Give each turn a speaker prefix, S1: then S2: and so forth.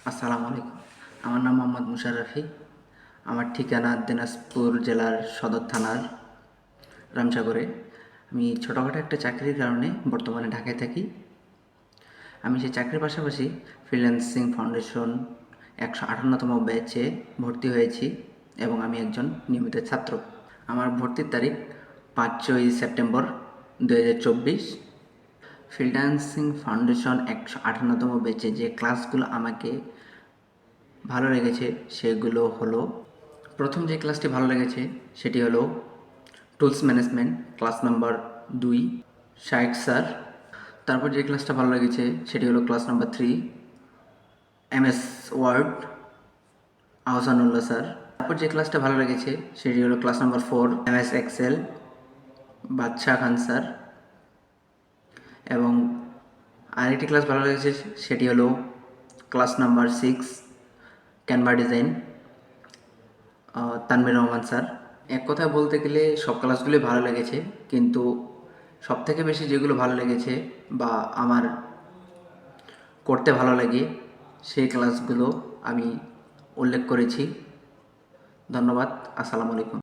S1: আসসালামু আলাইকুম। আমার নাম মোহাম্মদ মুশাররফি। আমার ঠিকানা দিনাজপুর জেলার সদর থানার রামসাগরে। আমি ছোটোখাটো একটা চাকরির কারণে বর্তমানে ঢাকায় থাকি। আমি সেই চাকরির পাশাপাশি ফ্রিল্যান্সিং ফাউন্ডেশন 158তম ব্যাচে ভর্তি হয়েছি এবং আমি একজন নিয়মিত ছাত্র। আমার ভর্তির তারিখ 5ই সেপ্টেম্বর 2024। ফ্রিল্যান্সিং ফাউন্ডেশন 158তম ব্যাচে যে ক্লাসগুলো আমাকে ভালো লেগেছে সেগুলো হলো, প্রথম যে ক্লাসটি ভালো লেগেছে সেটি হলো tools management, class number 2, Shayek sir. তারপর যে ক্লাসটা ভালো লেগেছে সেটি হলো class number 3, MS Word, Ahsanullah sir. তারপর যে ক্লাসটা ভালো লেগেছে সেটি হলো ক্লাস নাম্বার 4, এমএস এক্সেল, বাদশাহ খান স্যার। এবং আরেকটি ক্লাস ভালো লেগেছে সেটি হলো class number 6, Canva design, Tanvir Rahman sir. এক কথায় বলতে গেলে সব ক্লাসগুলোই ভালো লেগেছে, কিন্তু সবথেকে বেশি যেগুলো ভালো লেগেছে বা আমার করতে ভালো লাগে সেই ক্লাসগুলো আমি উল্লেখ করেছি। ধন্যবাদ। আসসালামু আলাইকুম।